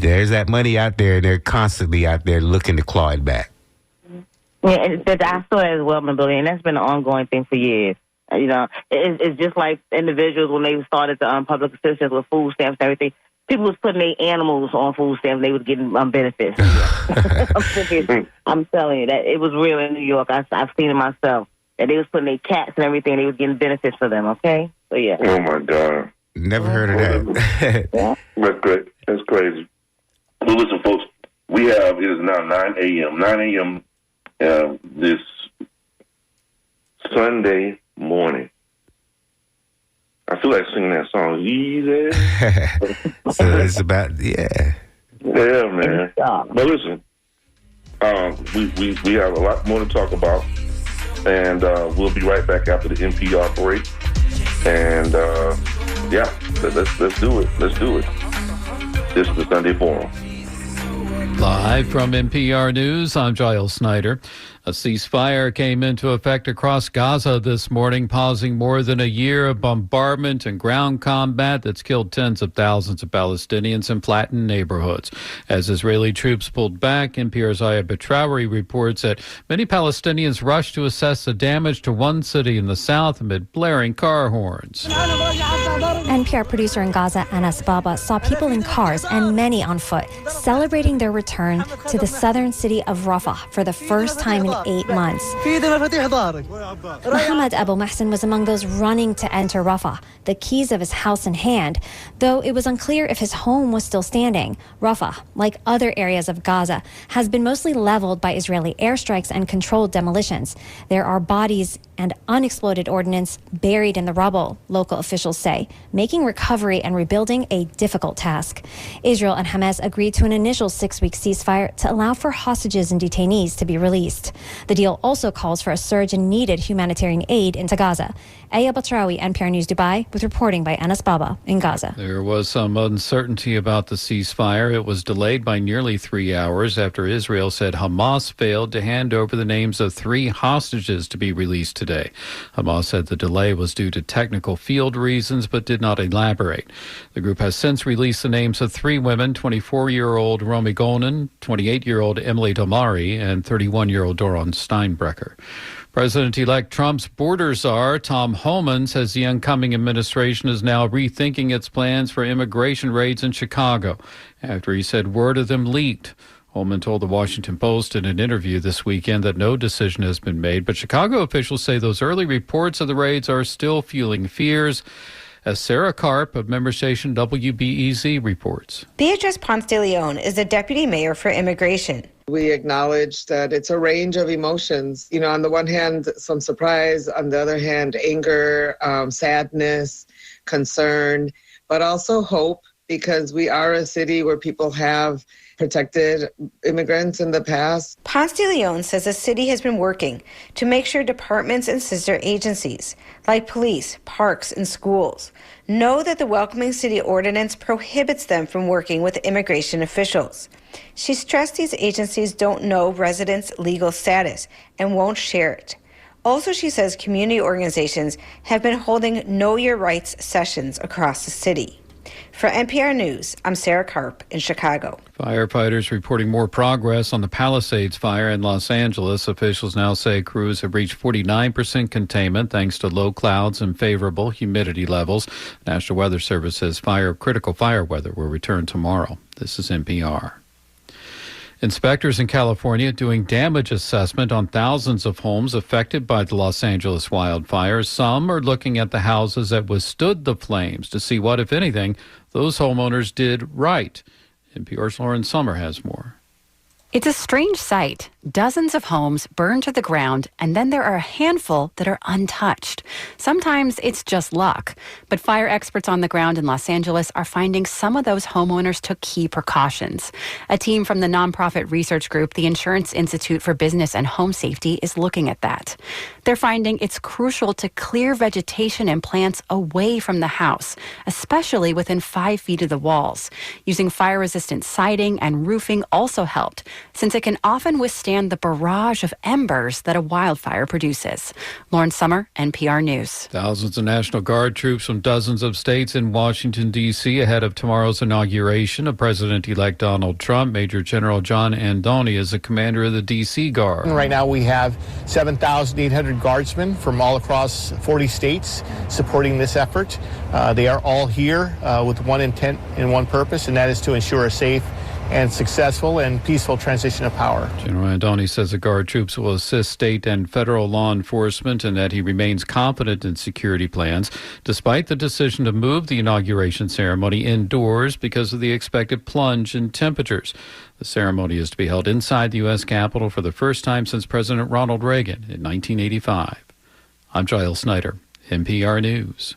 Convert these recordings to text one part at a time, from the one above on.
there's that money out there, and they're constantly out there looking to claw it back. Yeah, and I saw it as well, Billy, and that's been an ongoing thing for years. It's just like individuals when they started the public assistance with food stamps and everything. People was putting their animals on food stamps. They was getting benefits. I'm telling you that it was real in New York. I've seen it myself. And they was putting their cats and everything. They was getting benefits for them. Okay, so yeah. Oh my God. Never heard of that. Yeah. That's great. That's crazy. Well, listen, folks. It is now 9 a.m. 9 a.m. This Sunday morning. I feel like singing that song. Easy. So it's about, yeah. Yeah, man. But listen, we have a lot more to talk about, and we'll be right back after the NPR break. And let's do it. Let's do it. This is the Sunday Forum. Live from NPR News, I'm Giles Snyder. A ceasefire came into effect across Gaza this morning, pausing more than a year of bombardment and ground combat that's killed tens of thousands of Palestinians and flattened neighborhoods. As Israeli troops pulled back, NPR's Aya Betrawi reports that many Palestinians rushed to assess the damage to one city in the south amid blaring car horns. NPR producer in Gaza, Anas Baba, saw people in cars and many on foot celebrating their return to the southern city of Rafah for the first time in 8 months. Muhammad Abu Mahsen was among those running to enter Rafah, the keys of his house in hand, though it was unclear if his home was still standing. Rafah, like other areas of Gaza, has been mostly leveled by Israeli airstrikes and controlled demolitions. There are bodies and unexploded ordnance buried in the rubble, local officials say, making recovery and rebuilding a difficult task. Israel and Hamas agreed to an initial 6-week ceasefire to allow for hostages and detainees to be released. The deal also calls for a surge in needed humanitarian aid into Gaza. Aya Betrawi, NPR News Dubai, with reporting by Anas Baba in Gaza. There was some uncertainty about the ceasefire. It was delayed by nearly 3 hours after Israel said Hamas failed to hand over the names of 3 hostages to be released today. Hamas said the delay was due to technical field reasons, but did not elaborate. The group has since released the names of 3 women, 24-year-old Romy Gonen, 28-year-old Emily Damari, and 31-year-old Doron Steinbrecher. President-elect Trump's border czar, Tom Homan, says the incoming administration is now rethinking its plans for immigration raids in Chicago after he said word of them leaked. Holman told the Washington Post in an interview this weekend that no decision has been made, but Chicago officials say those early reports of the raids are still fueling fears. As Sarah Karp of member station WBEZ reports. Beatrice Ponce de Leon is the deputy mayor for immigration. We acknowledge that it's a range of emotions. You know, on the one hand, some surprise, on the other hand, anger, sadness, concern, but also hope, because we are a city where people have protected immigrants in the past. Ponce de Leon says the city has been working to make sure departments and sister agencies, like police, parks, and schools, know that the Welcoming City Ordinance prohibits them from working with immigration officials. She stressed these agencies don't know residents' legal status and won't share it. Also, she says community organizations have been holding Know Your Rights sessions across the city. For NPR News, I'm Sarah Karp in Chicago. Firefighters reporting more progress on the Palisades fire in Los Angeles. Officials now say crews have reached 49% containment thanks to low clouds and favorable humidity levels. National Weather Service says critical fire weather will return tomorrow. This is NPR. Inspectors in California doing damage assessment on thousands of homes affected by the Los Angeles wildfires. Some are looking at the houses that withstood the flames to see what, if anything, those homeowners did right. NPR's Lauren Sommer has more. It's a strange sight. Dozens of homes burned to the ground, and then there are a handful that are untouched. Sometimes it's just luck, but fire experts on the ground in Los Angeles are finding some of those homeowners took key precautions. A team from the nonprofit research group, the Insurance Institute for Business and Home Safety, is looking at that. They're finding it's crucial to clear vegetation and plants away from the house, especially within 5 feet of the walls. Using fire-resistant siding and roofing also helped, since it can often withstand understand the barrage of embers that a wildfire produces. Lauren Summer, NPR News. Thousands of National Guard troops from dozens of states in Washington, D.C. ahead of tomorrow's inauguration of President-elect Donald Trump. Major General John Andoni is the commander of the D.C. Guard. Right now we have 7,800 guardsmen from all across 40 states supporting this effort. They are all here with one intent and one purpose, and that is to ensure a safe and successful and peaceful transition of power. General Andoni says the Guard troops will assist state and federal law enforcement and that he remains confident in security plans, despite the decision to move the inauguration ceremony indoors because of the expected plunge in temperatures. The ceremony is to be held inside the U.S. Capitol for the first time since President Ronald Reagan in 1985. I'm Giles Snyder, NPR News.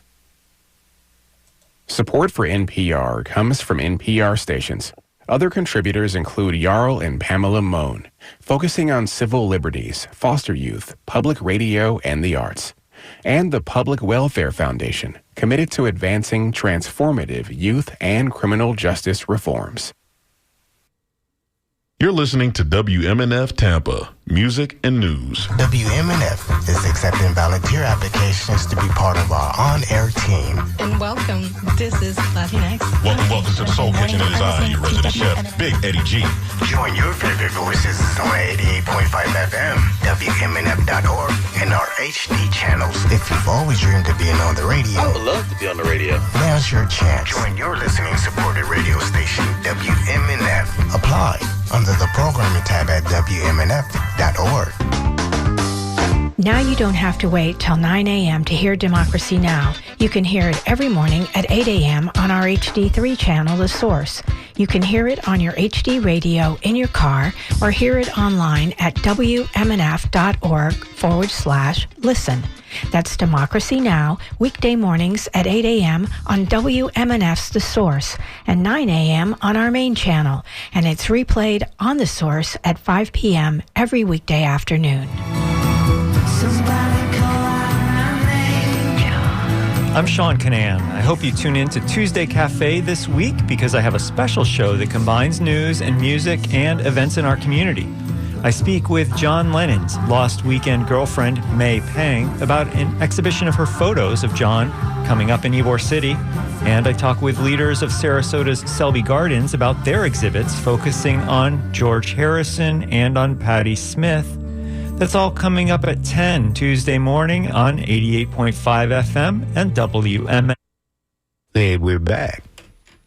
Support for NPR comes from NPR stations. Other contributors include Jarl and Pamela Moan, focusing on civil liberties, foster youth, public radio, and the arts. And the Public Welfare Foundation, committed to advancing transformative youth and criminal justice reforms. You're listening to WMNF Tampa, music and news. WMNF is accepting volunteer applications to be part of our on-air team. And welcome. This is Latinx. Welcome to the Soul Kitchen. It is your resident chef, Big Eddie G. Join your favorite voices on 88.5 FM, WMNF.org, and our HD channels. If you've always dreamed of being on the radio, I would love to be on the radio. Now's your chance. Join your listening supported radio station, WMNF. Apply under the programming tab at WMNF.org. Now you don't have to wait till 9 a.m. to hear Democracy Now! You can hear it every morning at 8 a.m. on our HD3 channel, The Source. You can hear it on your HD radio in your car or hear it online at WMNF.org/listen. That's Democracy Now! Weekday mornings at 8 a.m. on WMNF's The Source and 9 a.m. on our main channel. And it's replayed on The Source at 5 p.m. every weekday afternoon. I'm Sean Canan. I hope you tune in to Tuesday Cafe this week because I have a special show that combines news and music and events in our community. I speak with John Lennon's lost weekend girlfriend, May Pang, about an exhibition of her photos of John coming up in Ybor City. And I talk with leaders of Sarasota's Selby Gardens about their exhibits focusing on George Harrison and on Patti Smith. That's all coming up at 10 Tuesday morning on 88.5 FM and WMN. Hey, we're back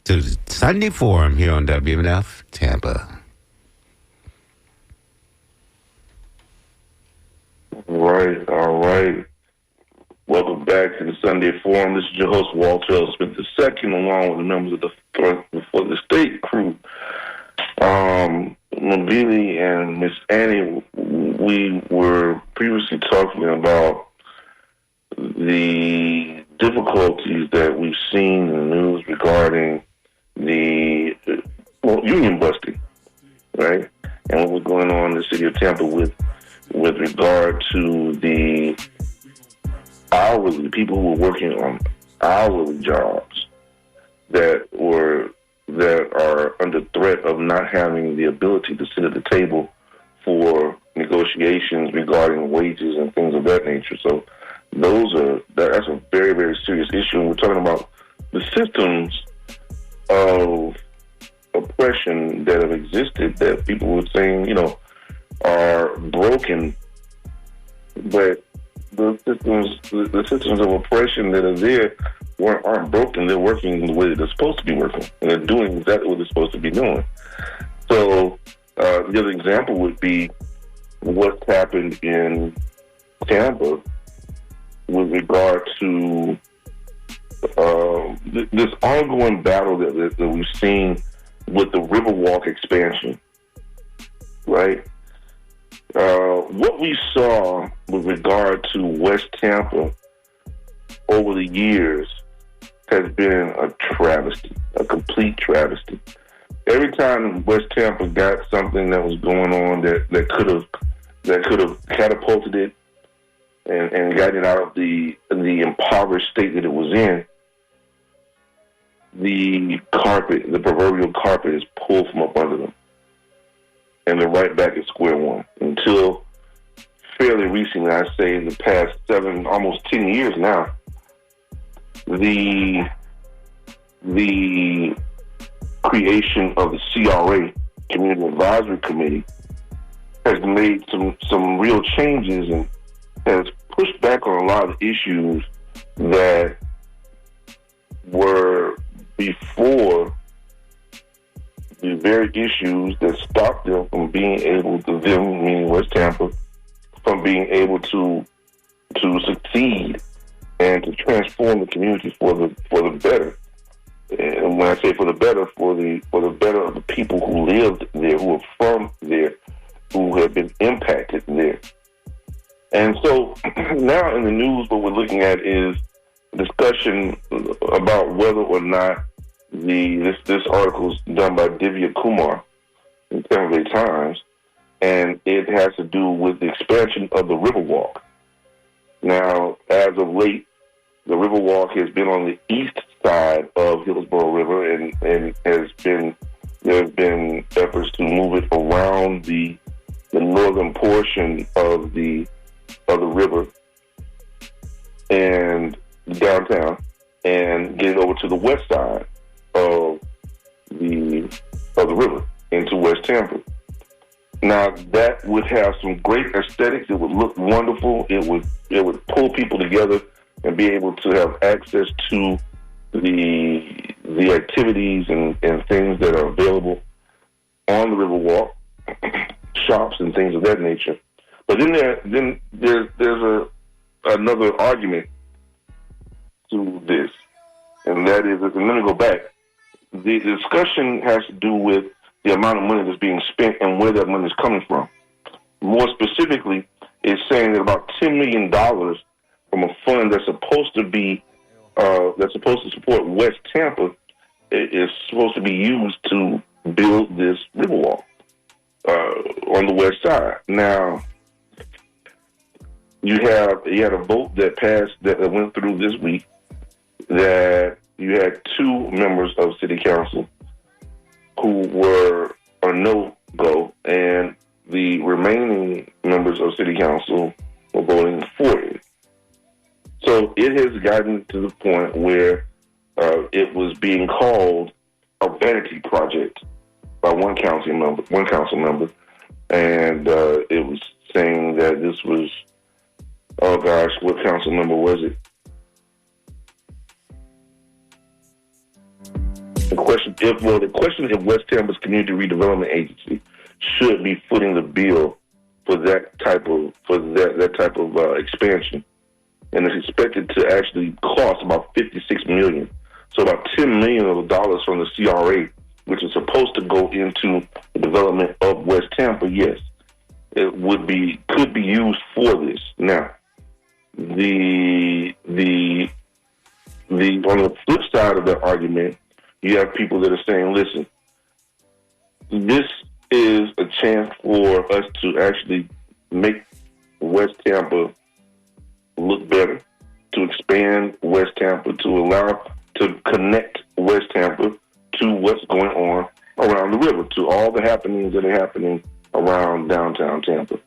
to the Sunday Forum here on WMNF Tampa. All right. Welcome back to the Sunday Forum. This is your host, Walter L. Smith II, along with the members of the State crew. Mabili and Miss Annie, we were previously talking about the difficulties that we've seen in the news regarding the union busting, right? And what was going on in the city of Tampa with regard to the people who were working on hourly jobs that are under threat of not having the ability to sit at the table for negotiations regarding wages and things of that nature. So that's a very, very serious issue. And we're talking about the systems of oppression that have existed that people were saying, are broken, but the systems of oppression that are there aren't broken. They're working the way that they're supposed to be working, and they're doing exactly what they're supposed to be doing. So the other example would be what's happened in Tampa with regard to this ongoing battle that we've seen with the Riverwalk expansion, right? What we saw with regard to West Tampa over the years has been a travesty, a complete travesty. Every time West Tampa got something that was going on that could have catapulted it and gotten it out of the impoverished state that it was in, the proverbial carpet is pulled from up under them. and they're right back at square one. Until fairly recently, I say in the past 7, almost 10 years now, the creation of the CRA, Community Advisory Committee, has made some real changes and has pushed back on a lot of issues that were before the very issues that stopped them from being able to, them meaning West Tampa, from being able to succeed and to transform the community for the better. And when I say for the better, for the better of the people who lived there, who are from there, who have been impacted there. And so now in the news, what we're looking at is discussion about whether or not this article is done by Divya Kumar in Tampa Bay Times, and it has to do with the expansion of the Riverwalk. Now, as of late, the Riverwalk has been on the east side of Hillsborough River, and there have been efforts to move it around the northern portion of the river and downtown, and get it over to the west side of the river into West Tampa. Now, that would have some great aesthetics. It would look wonderful. It would pull people together and be able to have access to the activities and things that are available on the Riverwalk, shops and things of that nature. But then there's another argument to this, and that is, and let me go back. The discussion has to do with the amount of money that's being spent and where that money is coming from. More specifically, it's saying that about $10 million from a fund that's supposed to support West Tampa is supposed to be used to build this Riverwalk on the west side. Now, you had a vote that passed that went through this week that you had 2 members of City Council who were a no-go, and the remaining members of City Council were voting for it. So it has gotten to the point where it was being called a vanity project by one council member, and it was saying that this was, oh gosh, what council member was it? The question if West Tampa's Community Redevelopment Agency should be footing the bill for that type of expansion, and it's expected to actually cost about $56 million. So about $10 million of the dollars from the CRA, which is supposed to go into the development of West Tampa, yes, it could be used for this. Now, the on the flip side of that argument, you have people that are saying, listen, this is a chance for us to actually make West Tampa look better, to expand West Tampa, to connect West Tampa to what's going on around the river, to all the happenings that are happening around downtown Tampa.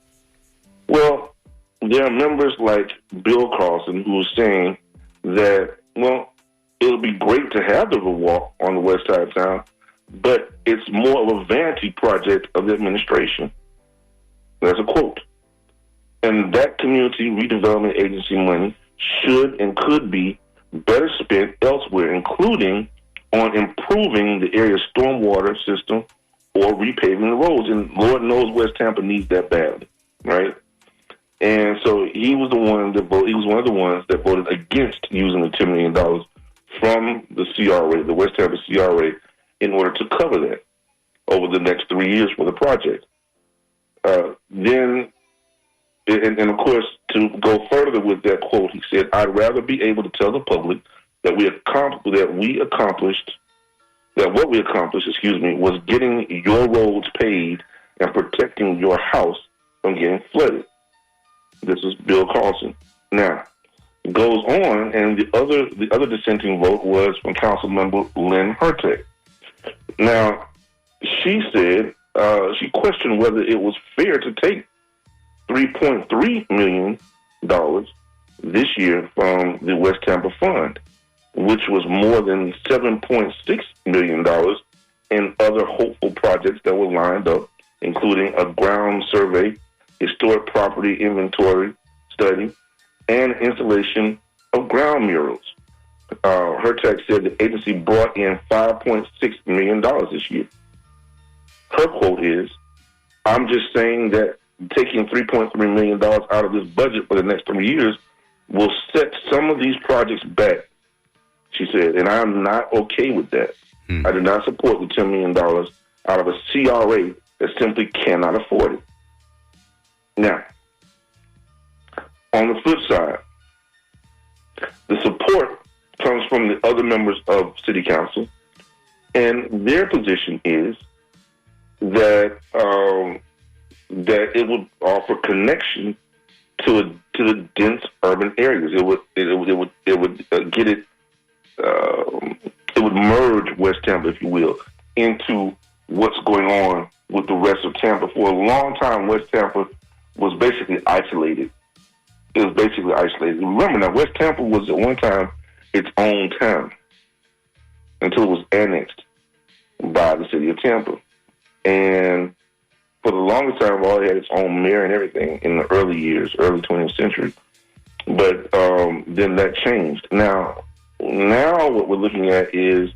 Well, there are members like Bill Carlson who are saying that, well, it'll be great to have the Riverwalk on the west side of town, but it's more of a vanity project of the administration. That's a quote. And that Community Redevelopment Agency money should and could be better spent elsewhere, including on improving the area's stormwater system or repaving the roads. And Lord knows West Tampa needs that badly, right? And so he was one of the ones that voted against using the $10 million from the CRA, the West Tampa CRA, in order to cover that over the next 3 years for the project. And of course, to go further with that quote, he said, "I'd rather be able to tell the public that what we accomplished, was getting your roads paved and protecting your house from getting flooded." This is Bill Carlson. Now, it goes on, and the other dissenting vote was from Councilmember Lynn Hertek. Now, she said she questioned whether it was fair to take $3.3 million this year from the West Tampa Fund, which was more than $7.6 million in other hopeful projects that were lined up, including a ground survey, historic property inventory study, and installation of ground murals. Her text said the agency brought in $5.6 million this year. Her quote is, "I'm just saying that taking $3.3 million out of this budget for the next 3 years will set some of these projects back," she said, "and I'm not okay with that. I do not support the $10 million out of a CRA that simply cannot afford it." Now, on the flip side, the support comes from the other members of City Council, and their position is that that it would offer connection to the dense urban areas. It would get it. It would merge West Tampa, if you will, into what's going on with the rest of Tampa. For a long time, West Tampa was basically isolated. It was basically isolated. Remember now, West Tampa was at one time its own town until it was annexed by the city of Tampa. And for the longest time, it already had its own mayor and everything in the early years, early 20th century. But then that changed. Now what we're looking at is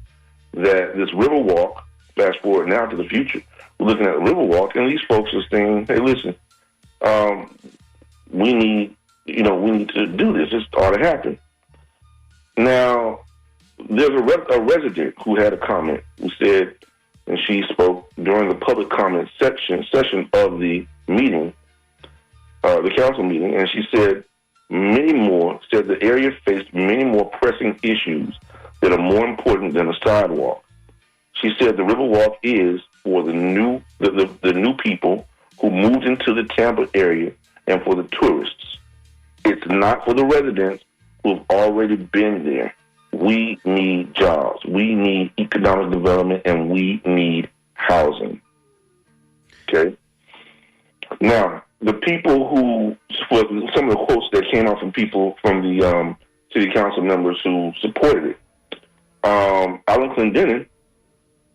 that this Riverwalk, fast forward now to the future, we're looking at the Riverwalk, and these folks are saying, hey, listen, we need to do this. This ought to happen. Now, there's a resident who had a comment who said, and she spoke during the public comment session of the meeting, the council meeting, and she said the area faced many more pressing issues that are more important than a sidewalk. She said the Riverwalk is for the new people who moved into the Tampa area and for the tourists. It's not for the residents who've already been there. We need jobs. We need economic development, and we need housing. Okay? Now, the people who, for some of the quotes that came out from people, from the city council members who supported it, Alan Clendenin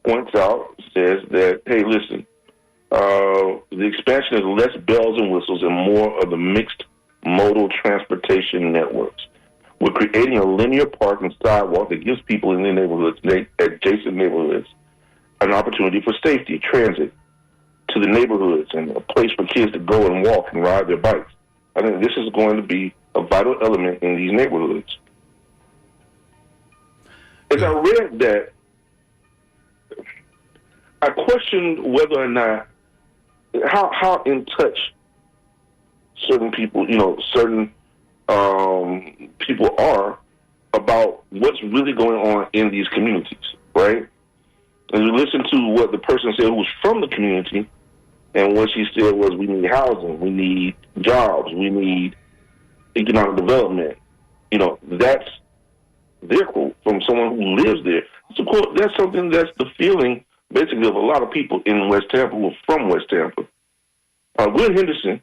points out, says that, hey, listen, the expansion is less bells and whistles and more of the mixed modal transportation networks. We're creating a linear park and sidewalk that gives people in the neighborhoods, adjacent neighborhoods, an opportunity for safety, transit to the neighborhoods, and a place for kids to go and walk and ride their bikes. I think this is going to be a vital element in these neighborhoods. As I read that, I questioned whether or not, how in touch certain people, certain people are about what's really going on in these communities, right? And we listened to what the person said who was from the community, and what she said was, we need housing, we need jobs, we need economic development. That's their quote from someone who lives there. So, quote, that's something that's the feeling, basically, of a lot of people in West Tampa who are from West Tampa. Will Henderson,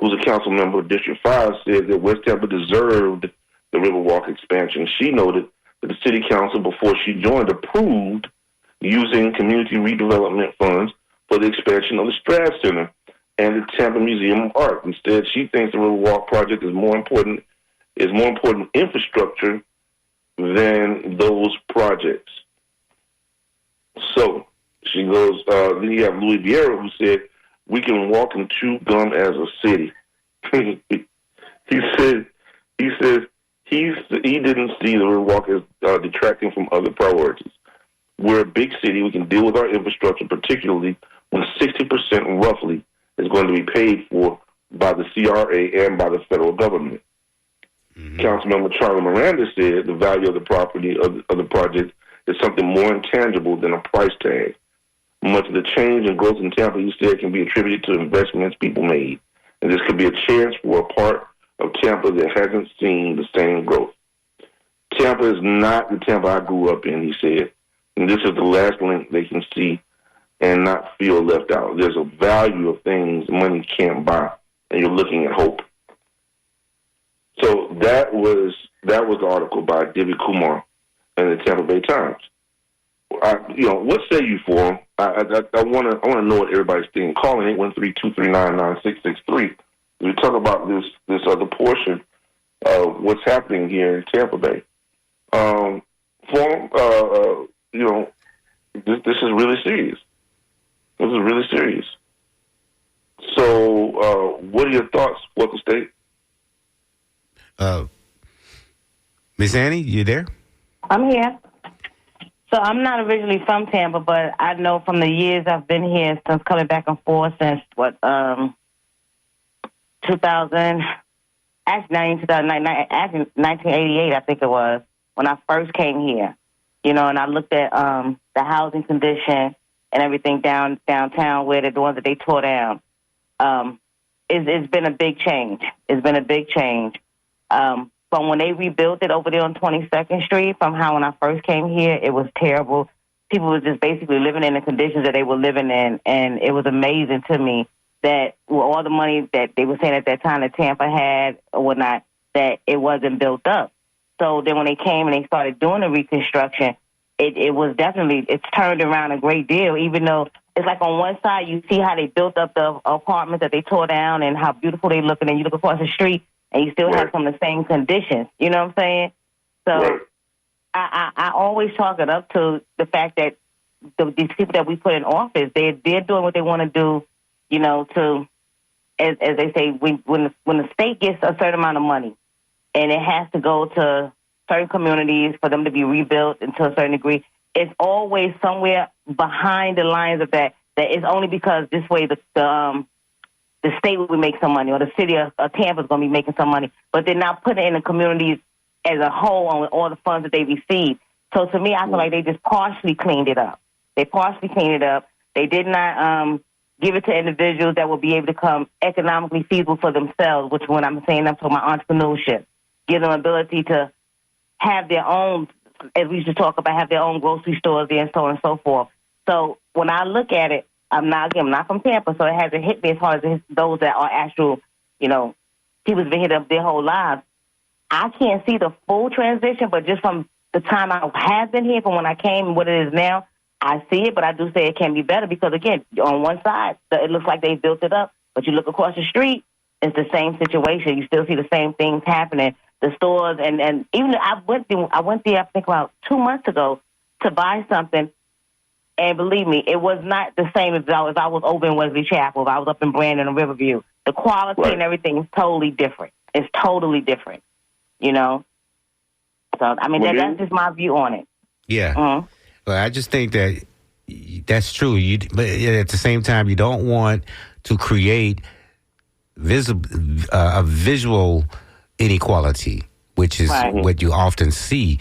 who's a council member of District 5, said that West Tampa deserved the Riverwalk expansion. She noted that the city council, before she joined, approved using community redevelopment funds for the expansion of the Strath Center and the Tampa Museum of Art. Instead, she thinks the Riverwalk project is more important infrastructure than those projects. So she goes, then you have Louis Vieira, who said, we can walk and chew gum as a city. he says he didn't see the Riverwalk as detracting from other priorities. We're a big city. We can deal with our infrastructure, particularly when 60% roughly is going to be paid for by the CRA and by the federal government. Mm-hmm. Councilmember Charlie Miranda said the value of the property of the project is something more intangible than a price tag. Much of the change and growth in Tampa, he said, can be attributed to investments people made. And this could be a chance for a part of Tampa that hasn't seen the same growth. Tampa is not the Tampa I grew up in, he said. And this is the last link they can see. and not feel left out. There's a value of things money can't buy, and you're looking at hope. So that was the article by Divi Kumar in the Tampa Bay Times. What say you for? I want to know what everybody's thinking. Call in 813-239-9663. We talk about this other portion of what's happening here in Tampa Bay. This is really serious. This is really serious. So, what are your thoughts, Welcome State? Miss Annie, you there? I'm here. So I'm not originally from Tampa, but I know from the years I've been here since coming back and forth since 1988, I think it was, when I first came here. And I looked at the housing condition and everything downtown where the ones that they tore down. It's been a big change. It's been a big change. From when they rebuilt it over there on 22nd Street, from how when I first came here, it was terrible. People were just basically living in the conditions that they were living in, and it was amazing to me that with all the money that they were saying at that time that Tampa had or whatnot, that it wasn't built up. So then when they came and they started doing the reconstruction, it was definitely, it's turned around a great deal, even though it's like on one side you see how they built up the apartments that they tore down and how beautiful they look, and then you look across the street and you still have some of the same conditions. You know what I'm saying? So I always chalk it up to the fact that these people that we put in office, they're doing what they want to do, to, as they say, when the state gets a certain amount of money and it has to go to certain communities for them to be rebuilt to a certain degree, it's always somewhere behind the lines of that it's only because this way the state will make some money, or the city of Tampa is going to be making some money, but they're not putting it in the communities as a whole on all the funds that they receive. So to me, I feel like they just partially cleaned it up. They partially cleaned it up. They did not give it to individuals that will be able to become economically feasible for themselves, which when I'm saying I'm talking about entrepreneurship, give them ability to have their own, as we used to talk about, have their own grocery stores there and so on and so forth. So when I look at it, I'm not from Tampa, so it hasn't hit me as hard as those that are actual, people who've been hit up their whole lives. I can't see the full transition, but just from the time I have been here, from when I came and what it is now, I see it, but I do say it can be better because, again, on one side, it looks like they built it up, but you look across the street, it's the same situation. You still see the same things happening. The stores, and even I went there, I think, about 2 months ago to buy something. And believe me, it was not the same as if I was over in Wesley Chapel, if I was up in Brandon or Riverview. The quality and everything is totally different. It's totally different, So, I mean, that's just my view on it. Yeah. Mm-hmm. Well, I just think that's true. But at the same time, you don't want to create a visual inequality, which is what you often see.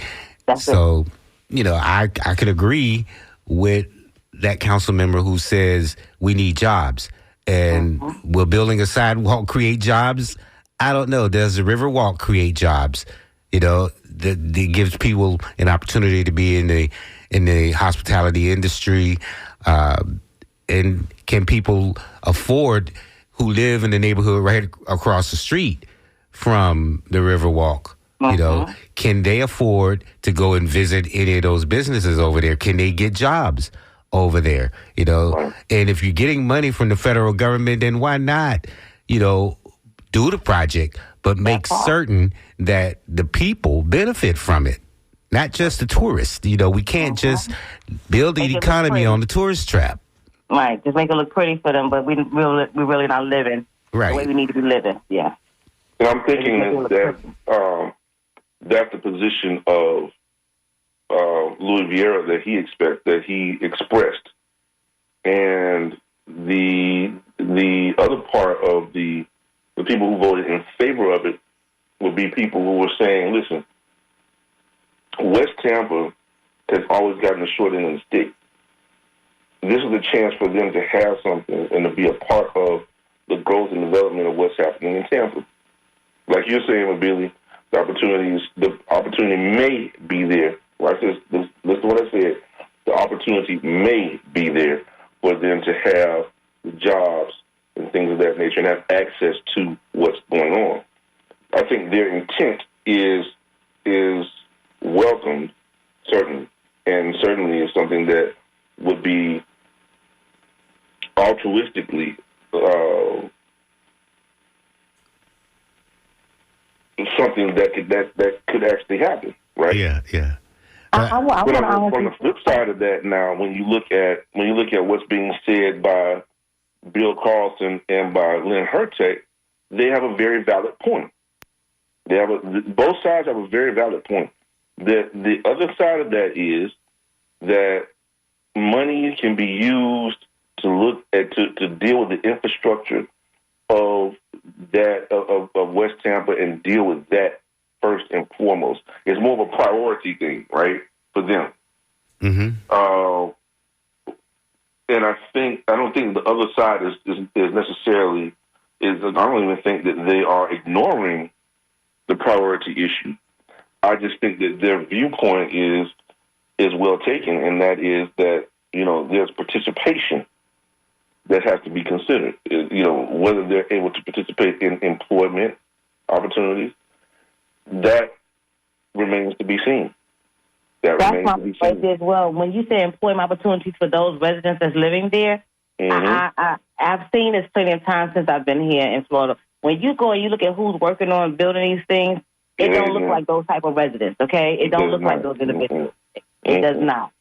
So, I could agree with that council member who says we need jobs and will building a sidewalk create jobs? I don't know. Does the Riverwalk create jobs? That gives people an opportunity to be in the hospitality industry. And can people afford, who live in the neighborhood right across the street from the Riverwalk, can they afford to go and visit any of those businesses over there? Can they get jobs over there? And if you're getting money from the federal government, then why not, do the project, but make certain that the people benefit from it, not just the tourists. We can't just build the economy on the tourist trap. Right, just make it look pretty for them, but we're really not living the way we need to be living. Yeah. And I'm thinking that that's the position of Louis Vieira that he expressed, and the other part of the people who voted in favor of it would be people who were saying, listen, West Tampa has always gotten the short end of the stick. This is a chance for them to have something and to be a part of the growth and development of what's happening in Tampa. Like you're saying, Billy, the opportunity may be there. Listen to what I said. The opportunity may be there, for them to have the jobs and things of that nature and have access to what's going on. I think their intent is welcomed, certainly, and certainly is something that would be altruistically something that could actually happen, right? Yeah. But on the flip side of that, now when you look at what's being said by Bill Carlson and by Lynn Hertek, they have a very valid point. Both sides have a very valid point. The other side of that is that money can be used to look at to deal with the infrastructure of West Tampa and deal with that first and foremost. It's more of a priority thing, right, for them. Mm-hmm. And I don't think the other side is necessarily I don't even think that they are ignoring the priority issue. I just think that their viewpoint is well taken, and that is that, there's participation that has to be considered. Whether they're able to participate in employment opportunities, that remains to be seen. That's my point as well. When you say employment opportunities for those residents that's living there, mm-hmm. I've seen this plenty of times since I've been here in Florida. When you go and you look at who's working on building these things, it don't look like those type of residents, okay? It don't look like those individuals. Mm-hmm. It does not.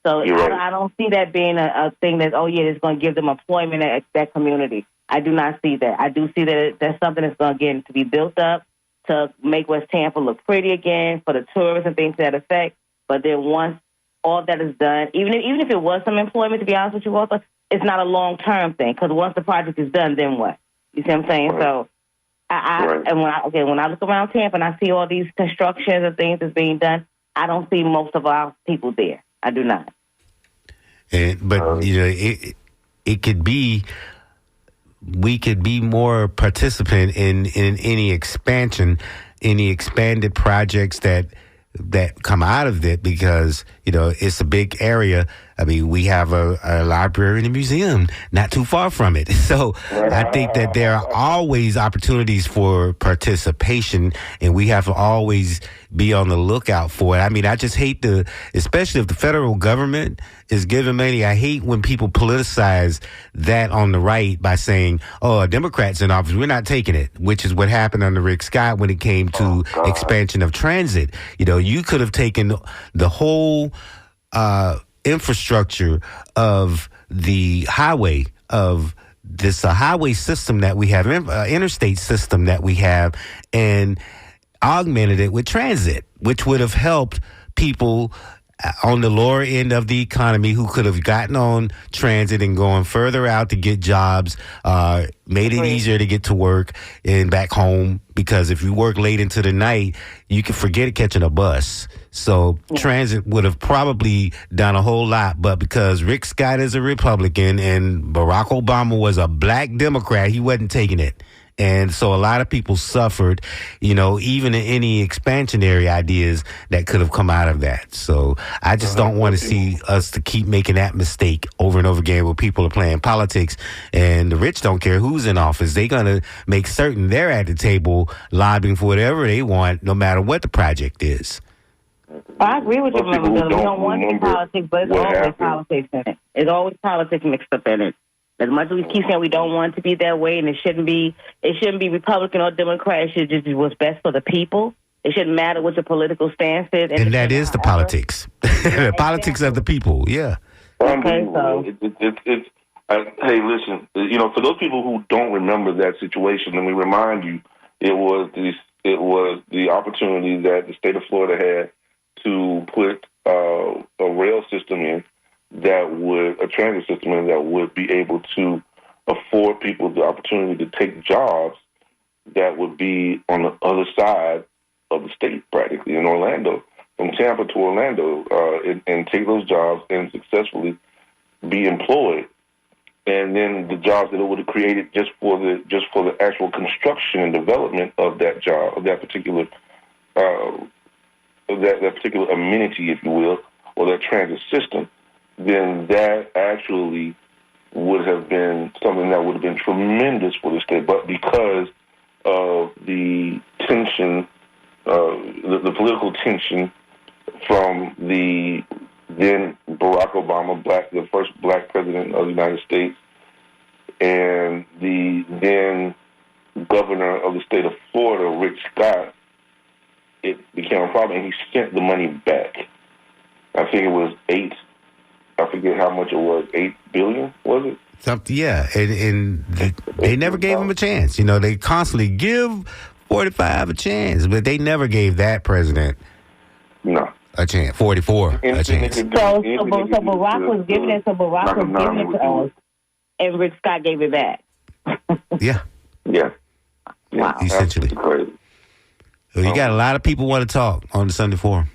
So I don't see that being a thing that, it's going to give them employment at that community. I do not see that. I do see that that's something that's going to get to be built up to make West Tampa look pretty again for the tourists and things to that effect. But then once all that is done, even if it was some employment, to be honest with you, also, it's not a long-term thing, because once the project is done, then what? You see what I'm saying? Right. So when I look around Tampa and I see all these constructions and things that's being done, I don't see most of our people there. I do not. But it could be, we could be more participant in any expansion, any expanded projects that come out of it, because it's a big area. I mean, we have a library and a museum not too far from it. So I think that there are always opportunities for participation, and we have to always be on the lookout for it. I mean, I just hate especially if the federal government is giving money, I hate when people politicize that on the right by saying, a Democrat's in office, we're not taking it, which is what happened under Rick Scott when it came to expansion of transit. You could have taken the whole infrastructure of the highway, of this highway system that we have, interstate system that we have, and augmented it with transit, which would have helped people on the lower end of the economy who could have gotten on transit and going further out to get jobs, made it easier to get to work and back home, because if you work late into the night, you can forget catching a bus. So transit would have probably done a whole lot, but because Rick Scott is a Republican and Barack Obama was a black Democrat, he wasn't taking it. And so a lot of people suffered, even in any expansionary ideas that could have come out of that. So I just don't want to see us to keep making that mistake over and over again where people are playing politics, and the rich don't care who's in office. They're going to make certain they're at the table lobbying for whatever they want, no matter what the project is. I agree with you, Mother. We don't want to politics, but it's always politics in it. It's always politics mixed up in it. As much as we keep saying we don't want it to be that way, and it shouldn't be Republican or Democrat. It should just be what's best for the people. It shouldn't matter what your political stance is. And that is the politics. The politics of the people, yeah. Okay, so. Hey, listen, for those people who don't remember that situation, let me remind you, it was the opportunity that the state of Florida had to put a rail system in, a transit system in that would be able to afford people the opportunity to take jobs that would be on the other side of the state, practically in Orlando, from Tampa to Orlando, and take those jobs and successfully be employed. And then the jobs that it would have created just for the actual construction and development of that job, of that particular that particular amenity, if you will, or that transit system, then that actually would have been something that would have been tremendous for the state, but because of the tension, the political tension from the then Barack Obama, the first black president of the United States, and the then governor of the state of Florida, Rick Scott, it became a problem, and he sent the money back. I think it was I forget how much it was, $8 billion, was it? Something, yeah. And they never gave him a chance. You know, they constantly give 45 a chance, but they never gave that president a chance. 44 a chance. So Barack was giving it to us, and Rick Scott gave it back. Yeah. Wow. Essentially. Crazy. So you got a lot of people want to talk on the Sunday Forum.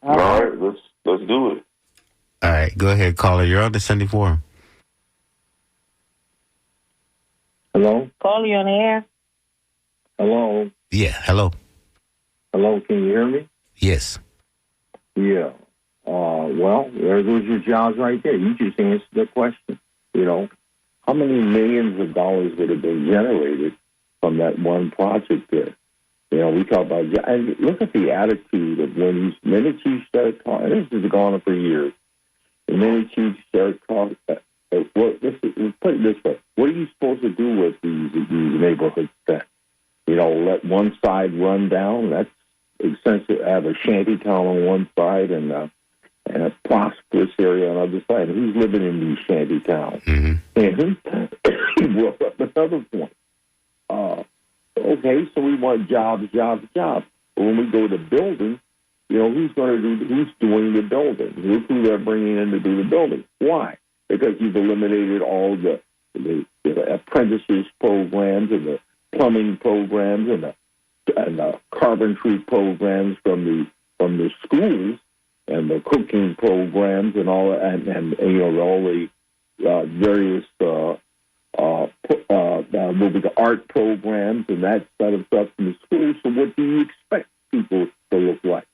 All right, let's do it. All right, go ahead, caller. You're on the Sunday Forum. Hello? Caller, you on the air? Hello? Yeah, hello. Hello, can you hear me? Yes. Yeah. Well, there goes your jobs right there. You just answered the question. You know, how many millions of dollars would have been generated from that one project there? You know, we talk about, and look at the attitude of when the minute you start talking, this has gone on for years. The minute you start talking, put it this way, what are you supposed to do with these neighborhoods then? You know, let one side run down? That's expensive. Have a shanty town on one side and a prosperous area on the other side. Who's living in these shanty towns? Mm-hmm. And he brought up another point. Okay, so we want jobs. But when we go to building, you know, who's doing the building? Who's who they're bringing in to do the building? Why? Because you've eliminated all the apprentices programs and the plumbing programs and the carpentry programs from the schools and the cooking programs and all and you know all the various the art programs and that sort of stuff in the schools. So what do you expect people to look like?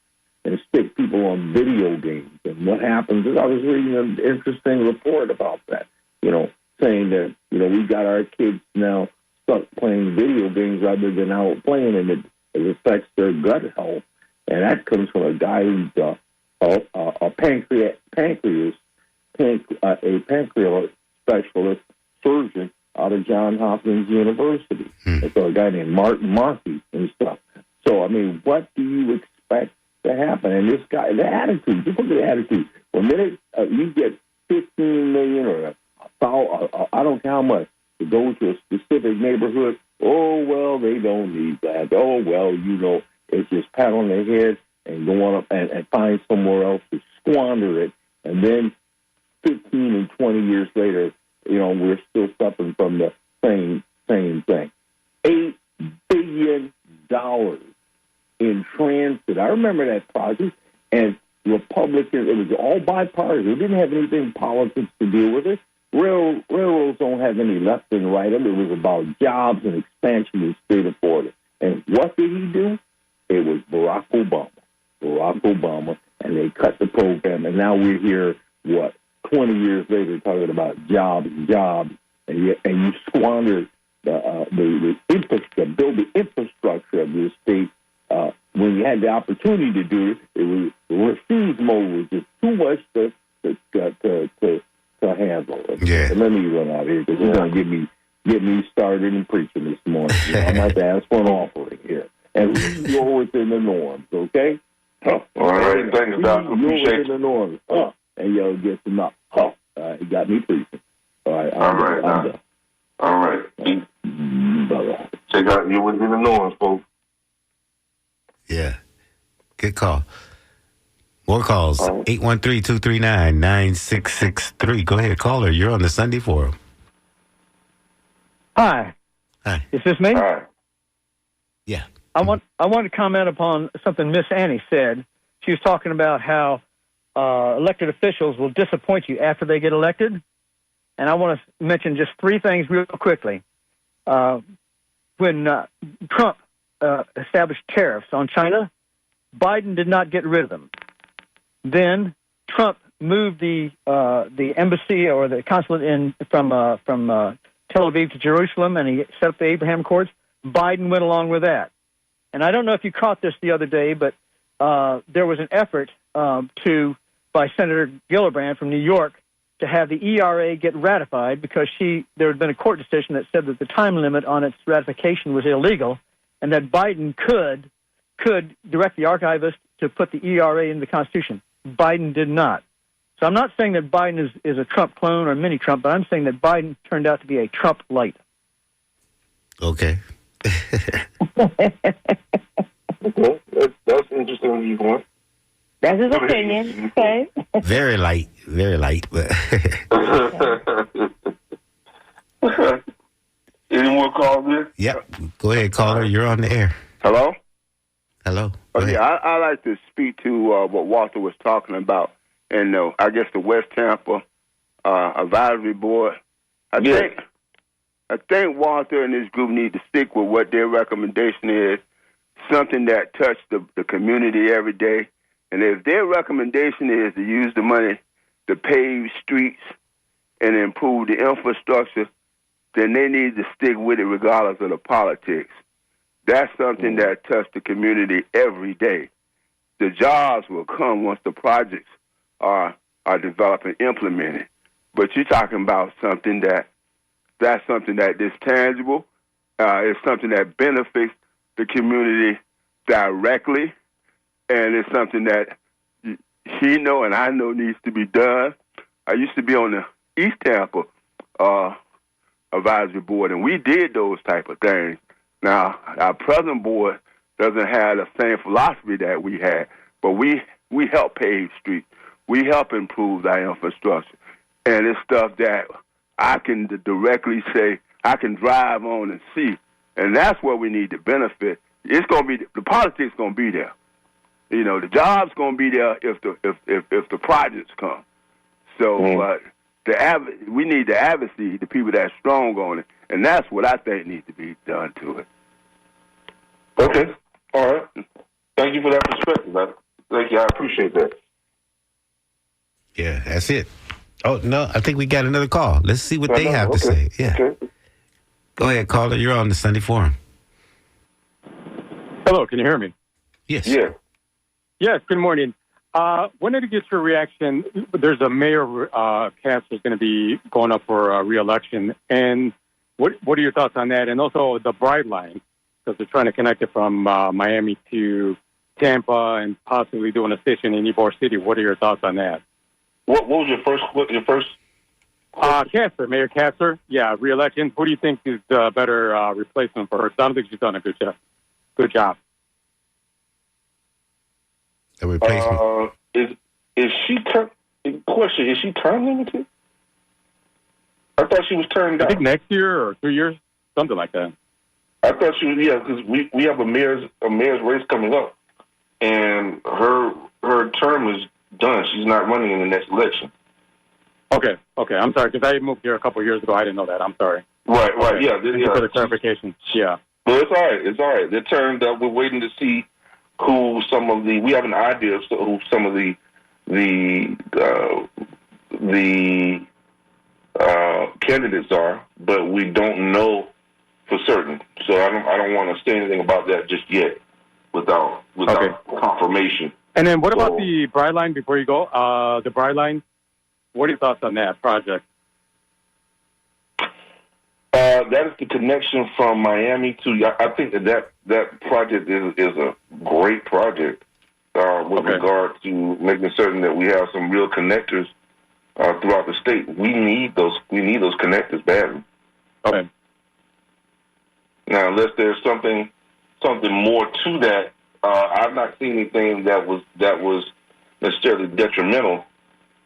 And stick people on video games. And what happens is I was reading an interesting report about that, you know, saying that, you know, we got our kids now stuck playing video games rather than out playing, and it affects their gut health. And that comes from a guy who's a pancreas specialist surgeon out of Johns Hopkins University. So a guy named Martin Markey and stuff. So, I mean, what do you expect to happen? And this guy, the attitude, just look at the attitude. One minute you get 15 million or I don't care how much to go to a specific neighborhood. Oh, well, they don't need that. Oh, well, you know, it's just pat on their head and go on up and find somewhere else to squander it. And then 15 and 20 years later, you know, we're still suffering from the same thing. $8 billion in transit. I remember that project, and Republicans, it was all bipartisan. It didn't have anything politics to deal with it. Railroads don't have any left and right. It was about jobs and expansion in the state of Florida. And what did he do? It was Barack Obama, and they cut the program. And now we're here, 20 years later, talking about jobs, and you squandered the infrastructure of this state. When you had the opportunity to do it, it was the refuse mode was just too much to handle. Yeah. And let me run out here because you're going to get me started in preaching this morning. You know, I might have to ask for an offering here, and you're within the norms, okay? All right, thanks, Doc. You're within the norms. And you'll get some up. He got me preaching. All right. I'm done. All right. Bye-bye. Check out you within the norms, folks. Yeah. Good call. More calls. 813-239-9663. Go ahead, caller. You're on the Sunday Forum. Hi. Is this me? Hi. Yeah. I want to comment upon something Miss Annie said. She was talking about how elected officials will disappoint you after they get elected. And I want to mention just three things real quickly. When Trump established tariffs on China, Biden did not get rid of them. Then Trump moved the embassy or the consulate from Tel Aviv to Jerusalem, and he set up the Abraham Accords. Biden went along with that. And I don't know if you caught this the other day, but there was an effort by Senator Gillibrand from New York to have the ERA get ratified because there had been a court decision that said that the time limit on its ratification was illegal, and that Biden could direct the archivist to put the ERA in the Constitution. Biden did not. So I'm not saying that Biden is a Trump clone or mini Trump, but I'm saying that Biden turned out to be a Trump light. Okay. Okay, that's interesting viewpoint. That's his opinion. Okay. Very light, but any more calls there? Yep. Go ahead, caller. You're on the air. Hello? Hello. Okay, I like to speak to what Walter was talking about, and I guess the West Tampa Advisory Board. I think Walter and his group need to stick with what their recommendation is, something that touched the community every day. And if their recommendation is to use the money to pave streets and improve the infrastructure, then they need to stick with it regardless of the politics. That's something that touched the community every day. The jobs will come once the projects are developed and implemented. But you're talking about something that's something that is tangible. It's something that benefits the community directly, and it's something that he know and I know needs to be done. I used to be on the East Tampa Advisory Board, and we did those type of things. Now, our present board doesn't have the same philosophy that we had, but we help pave streets. We help improve our infrastructure. And it's stuff that I can directly say, I can drive on and see. And that's where we need to benefit. It's going to be, the politics going to be there. You know, the jobs going to be there if the projects come. So, but we need the advocacy, the people that's strong on it. And that's what I think needs to be done to it. Okay. All right. Thank you for that perspective. Thank you. I appreciate that. Yeah, that's it. Oh, no, I think we got another call. Let's see what they have to say. Yeah. Okay. Go ahead, caller. You're on the Sunday Forum. Hello, can you hear me? Yes. Yeah. Yes, good morning. Wanted to get your reaction. There's a mayor cast that's going to be going up for re-election. And what are your thoughts on that? And also the Bride Line, because they're trying to connect it from Miami to Tampa and possibly doing a station in Ybor City. What are your thoughts on that? What was your first? Castor, Mayor Castor. Yeah, re-election. Who do you think is the better replacement for her? I don't think she's done a good job. Good job. A replacement. Is she question? Is she term limited? I thought she was turned down. I think next year or 2 years, something like that. I thought she was, because we have a mayor's race coming up, and her term is done. She's not running in the next election. Okay. I'm sorry, because I moved here a couple of years ago. I didn't know that. I'm sorry. Right. Okay. Yeah. Thank you for the clarification. Yeah. Well, it's all right. They're turned up. We're waiting to see who we have an idea of who some of the candidates are, but we don't know for certain. So I don't want to say anything about that just yet without confirmation. And then what about the Bride Line before you go? The Bride Line, what are your thoughts on that project? That is the connection from Miami to. I think that project is a great project with regard to making certain that we have some real connectors throughout the state. We need those connectors badly. Okay. Now, unless there's something more to that, I've not seen anything that was necessarily detrimental.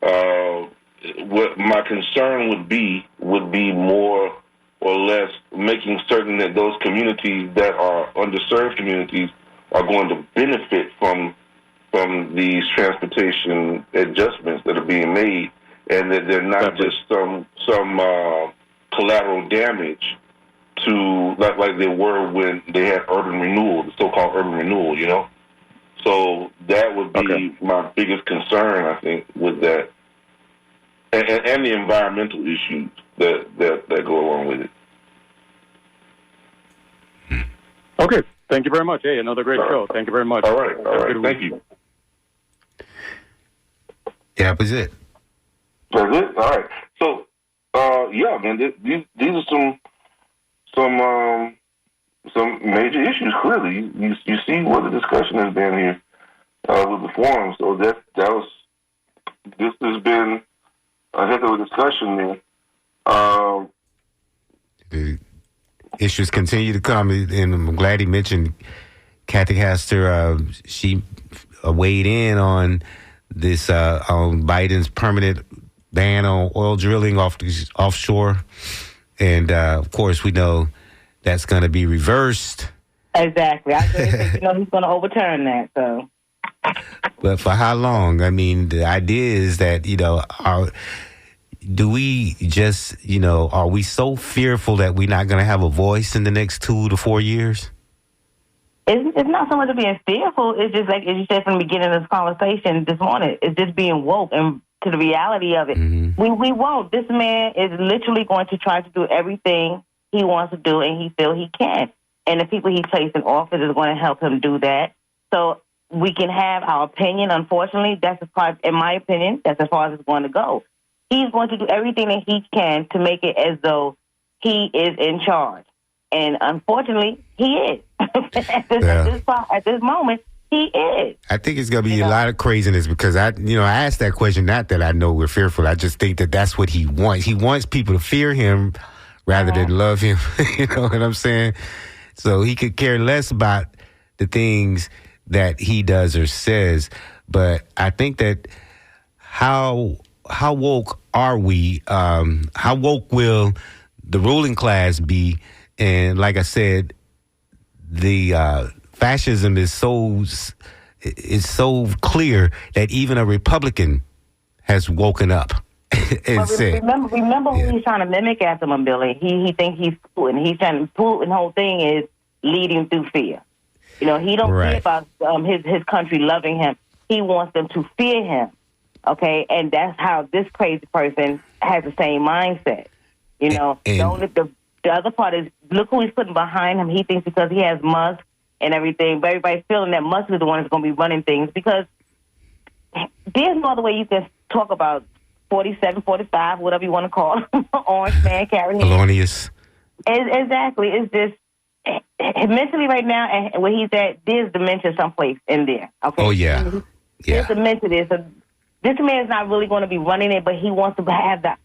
What my concern would be more or less making certain that those communities that are underserved communities are going to benefit from these transportation adjustments that are being made, and that they're not just some collateral damage to like they were when they had urban renewal, the so-called urban renewal, you know. So that would be my biggest concern, I think, with that. and the environmental issues that go along with it. Okay. Thank you very much. Hey, another great show. Thank you very much. All right. Thank you. Yeah, that was it. That's it? All right. So, yeah, man, these are some major issues, clearly. You see what the discussion has been here with the forum. So this has been a heck of a discussion there. The issues continue to come, and I'm glad he mentioned Kathy Castor. She weighed in on this on Biden's permanent ban on oil drilling offshore, and of course we know that's going to be reversed. Exactly. I think he's going to overturn that. So, but for how long? I mean, the idea is that do we just, are we so fearful that we're not going to have a voice in the next 2 to 4 years? It's not so much of being fearful. It's just like, as you said from the beginning of this conversation this morning, it's just being woke and to the reality of it. Mm-hmm. We won't. This man is literally going to try to do everything he wants to do, and he feels he can. And the people he placed in office is going to help him do that. So we can have our opinion. Unfortunately, that's as far, in my opinion, that's as far as it's going to go. He's going to do everything that he can to make it as though he is in charge. And unfortunately, he is. At this moment, he is. I think it's going to be a lot of craziness because I asked that question, not that I know we're fearful. I just think that that's what he wants. He wants people to fear him rather than love him. You know what I'm saying? So he could care less about the things that he does or says. But I think that how woke are we? How woke will the ruling class be? And like I said, the fascism is so clear that even a Republican has woken up and said. Remember who he's trying to mimic after him, Billy. He thinks he's Putin. He's trying to Putin. The whole thing is leading through fear. He don't care about his country loving him. He wants them to fear him. Okay, and that's how this crazy person has the same mindset. The other part is, look who he's putting behind him. He thinks because he has Musk and everything, but everybody's feeling that Musk is the one that's going to be running things because there's no other way you can talk about 47, 45, whatever you want to call him, Orange Man carrying him. Polonius. Exactly. It's just mentally right now, and where he's at, there's dementia someplace in there. Okay? Oh, yeah. There's dementia there. So this man is not really going to be running it, but he wants to have the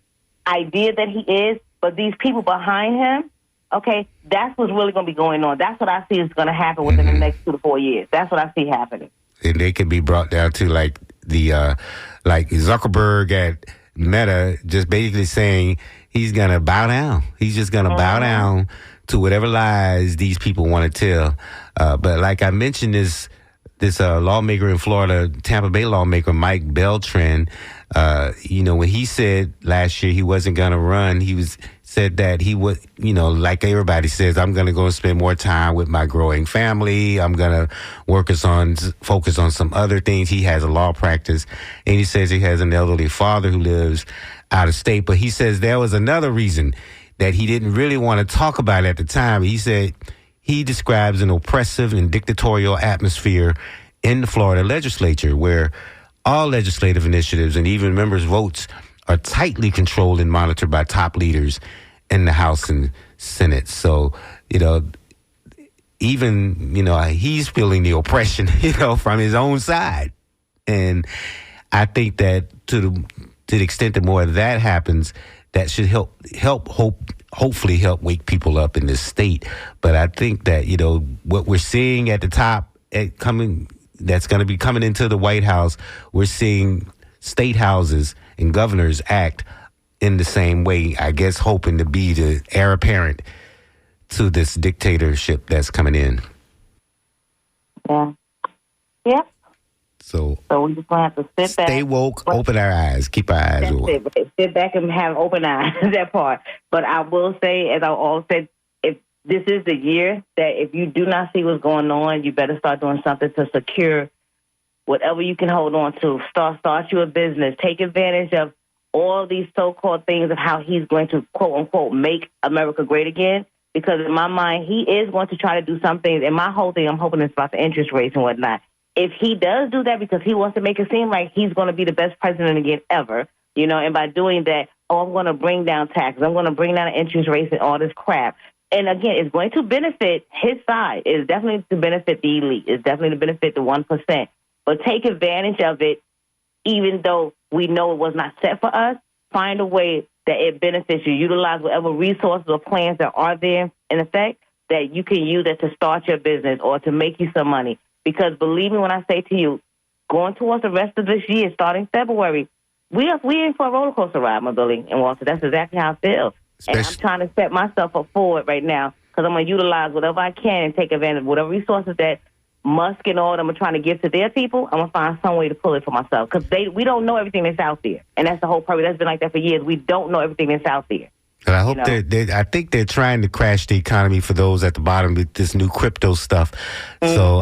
idea that he is. But these people behind him, okay, that's what's really going to be going on. That's what I see is going to happen within the next 2 to 4 years. That's what I see happening. And they can be brought down to like Zuckerberg at Meta, just basically saying he's going to bow down. He's just going to bow down to whatever lies these people want to tell. But like I mentioned, this lawmaker in Florida, Tampa Bay lawmaker Mike Beltran, when he said last year he wasn't going to run, said that he would, like everybody says, I'm going to go spend more time with my growing family. I'm going to focus on some other things. He has a law practice, and he says he has an elderly father who lives out of state. But he says there was another reason that he didn't really want to talk about at the time. He said he describes an oppressive and dictatorial atmosphere in the Florida legislature where all legislative initiatives and even members' votes are tightly controlled and monitored by top leaders in the House and Senate. So, he's feeling the oppression, from his own side. And I think that to the extent that more of that happens, that should hopefully help wake people up in this state. But I think that, what we're seeing at the top that's going to be coming into the White House, we're seeing state houses and governors act in the same way, I guess, hoping to be the heir apparent to this dictatorship that's coming in. Yeah. Yep. So we just going to have to sit back. Stay woke, open our eyes, keep our eyes open. Sit back and have open eyes, that part. But I will say, as I always said, if this is the year that if you do not see what's going on, you better start doing something to secure whatever you can hold on to. Start you a business. Take advantage of all these so-called things of how he's going to, quote-unquote, make America great again. Because in my mind, he is going to try to do some things. And my whole thing, I'm hoping it's about the interest rates and whatnot. If he does do that because he wants to make it seem like he's going to be the best president again ever, and by doing that, I'm going to bring down taxes, I'm going to bring down the interest rates and all this crap. And again, it's going to benefit his side. It's definitely to benefit the elite. It's definitely to benefit the 1%. But take advantage of it, even though we know it was not set for us. Find a way that it benefits you. Utilize whatever resources or plans that are there in effect that you can use that to start your business or to make you some money. Because believe me when I say to you, going towards the rest of this year, starting February, we in for a roller coaster ride, my Billy and Walter. That's exactly how I feel. And I'm trying to set myself up forward right now because I'm going to utilize whatever I can and take advantage of whatever resources that Musk and all of them are trying to give to their people. I'm going to find some way to pull it for myself because we don't know everything that's out there. And that's the whole purpose. That's been like that for years. We don't know everything that's out there. And I hope I think they're trying to crash the economy for those at the bottom with this new crypto stuff. Mm-hmm. So,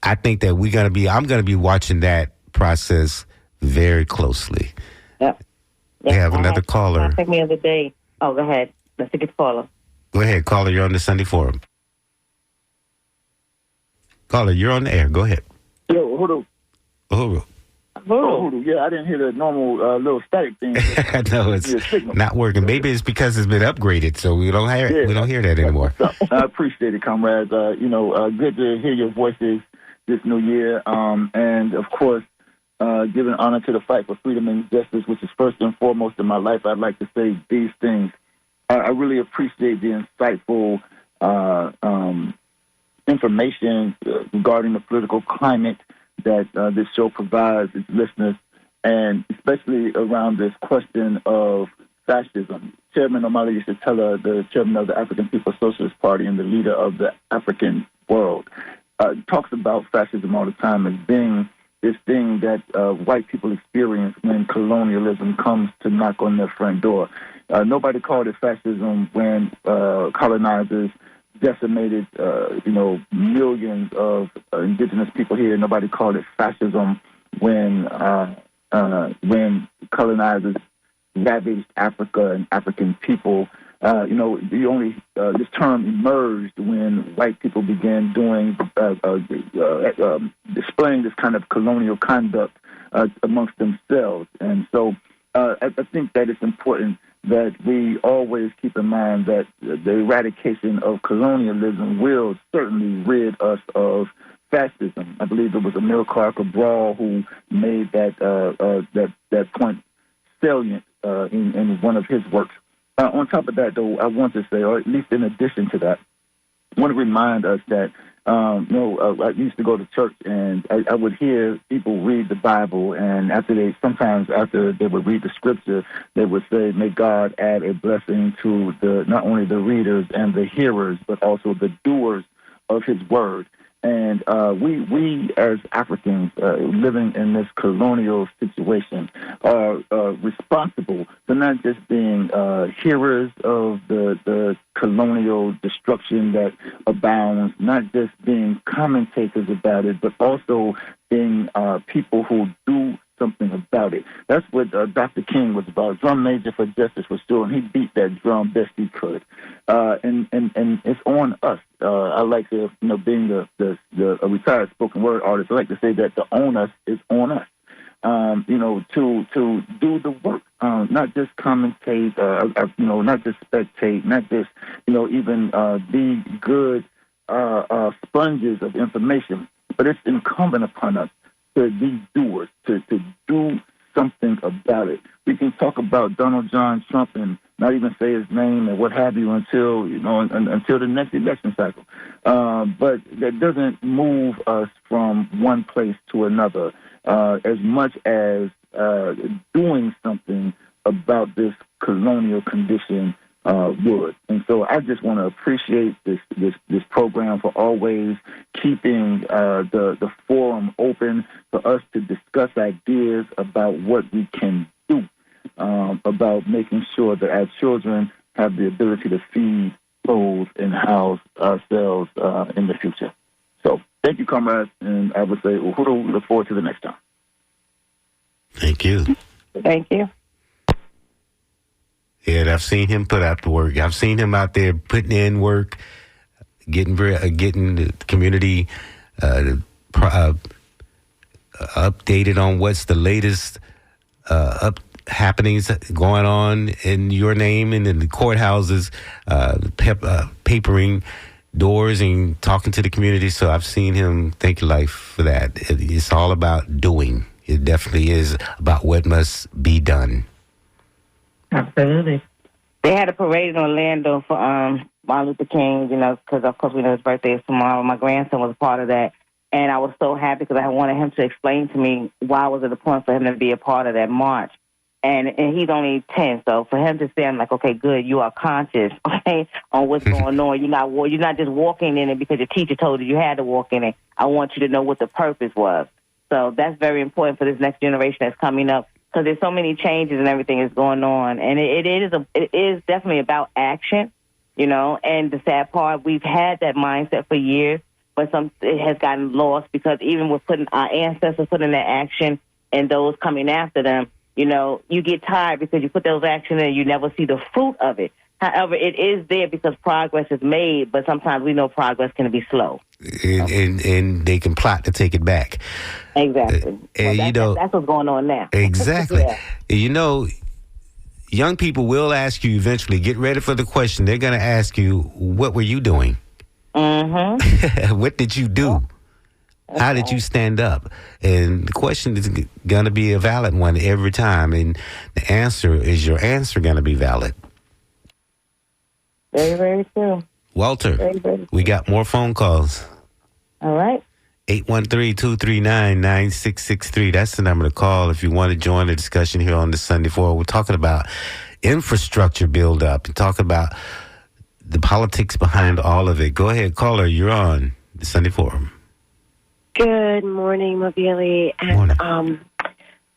I think that I'm going to be watching that process very closely. Yep. We have another caller. Take me the other day. Oh, go ahead. Let's take a caller. Go ahead, caller. You're on the Sunday Forum. Caller, you're on the air. Go ahead. Yo, Hoodoo. Hoodoo. Hoodoo. Yeah, I didn't hear the normal little static thing. No, it's not working. Maybe it's because it's been upgraded, so we don't hear it. We don't hear that anymore. I appreciate it, comrades. Good to hear your voices this new year. And of course, giving honor to the fight for freedom and justice, which is first and foremost in my life. I'd like to say these things. I really appreciate the insightful information regarding the political climate that this show provides its listeners, and especially around this question of fascism. Chairman O'Malley used to tell the chairman of the African People's Socialist Party and the leader of the African world, talks about fascism all the time as being this thing that white people experience when colonialism comes to knock on their front door. Nobody called it fascism when colonizers decimated, millions of indigenous people here. Nobody called it fascism when colonizers ravaged Africa and African people. This term emerged when white people began displaying this kind of colonial conduct amongst themselves. And so I think that it's important that we always keep in mind that the eradication of colonialism will certainly rid us of fascism. I believe it was Amilcar Cabral who made that point salient in one of his works. On top of that, though, I want to say, or at least in addition to that, I want to remind us that I used to go to church and I would hear people read the Bible, and after they would read the scripture, they would say, may God add a blessing to not only the readers and the hearers, but also the doers of his word. And we as Africans living in this colonial situation are responsible for not just being hearers of the colonial destruction that abounds, not just being commentators about it, but also being people who do something about it. That's what Dr. King was about. Drum major for justice for sure, and he beat that drum best he could. And it's on us. I like to, being a retired spoken word artist, I like to say that the onus is on us. To do the work, not just commentate, not just spectate, not just, even be good sponges of information, but it's incumbent upon us to be doers, to do something about it. We can talk about Donald John Trump and not even say his name and what have you until the next election cycle. But that doesn't move us from one place to another as much as doing something about this colonial condition would. And so I just want to appreciate this program for always keeping the forum open for us to discuss ideas about what we can do about making sure that our children have the ability to feed, clothe, and house ourselves in the future. So thank you, comrades, and I would say, look forward to the next time. Thank you. Thank you. Yeah, and I've seen him put out the work. I've seen him out there putting in work, getting the community updated on what's the latest happenings going on in your name and in the courthouses, papering doors and talking to the community. So I've seen him thank life for that. It's all about doing. It definitely is about what must be done. Absolutely. They had a parade in Orlando for Martin Luther King, because of course we know his birthday is tomorrow. My grandson was a part of that. And I was so happy because I wanted him to explain to me why was it a point for him to be a part of that march. And he's only 10, so for him to say, I'm like, okay, good, you are conscious, okay, on what's going on. You're not just walking in it because your teacher told you had to walk in it. I want you to know what the purpose was. So that's very important for this next generation that's coming up because there's so many changes and everything is going on. And it is definitely about action, and the sad part, we've had that mindset for years, but it has gotten lost because even with putting our ancestors putting that action and those coming after them, you get tired because you put those actions in and you never see the fruit of it. However, it is there because progress is made, but sometimes we know progress can be slow. And they can plot to take it back. Exactly. And that's what's going on now. Exactly. Yeah. Young people will ask you eventually, get ready for the question. They're going to ask you, what were you doing? Mm-hmm. What did you do? How did you stand up? And the question is going to be a valid one every time. And the answer is your answer going to be valid. Very, very true. Walter, very, very we got more phone calls. All right. 813-239-9663. That's the number to call if you want to join the discussion here on the Sunday Forum. We're talking about infrastructure build-up and talking about the politics behind all of it. Go ahead, caller. You're on the Sunday Forum. Good morning, Mobili, and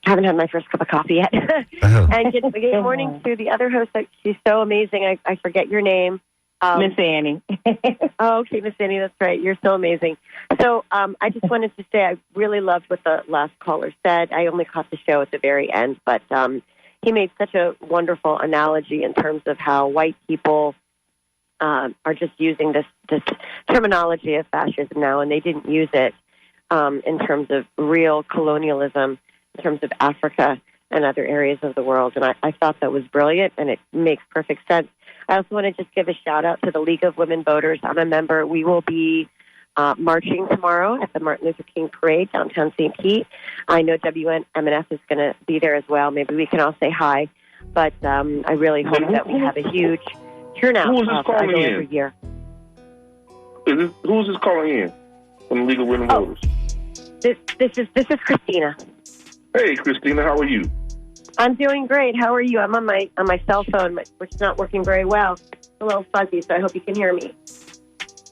haven't had my first cup of coffee yet. And good morning to the other host. She's so amazing. I forget your name. Miss Annie. Okay, Miss Annie, that's right. You're so amazing. So I just wanted to say I really loved what the last caller said. I only caught the show at the very end, but he made such a wonderful analogy in terms of how white people are just using this terminology of fascism now, and they didn't use it in terms of real colonialism, in terms of Africa and other areas of the world. And I thought that was brilliant, and it makes perfect sense. I also want to just give a shout-out to the League of Women Voters. I'm a member. We will be marching tomorrow at the Martin Luther King Parade downtown St. Pete. I know WMNF is going to be there as well. Maybe we can all say hi. But I really hope that we have a huge turnout. Who is this calling in? Every year. Who is this calling in from the League of Women Voters? This is Christina. Hey, Christina, how are you? I'm doing great. How are you? I'm on my cell phone, which is not working very well. It's a little fuzzy, so I hope you can hear me.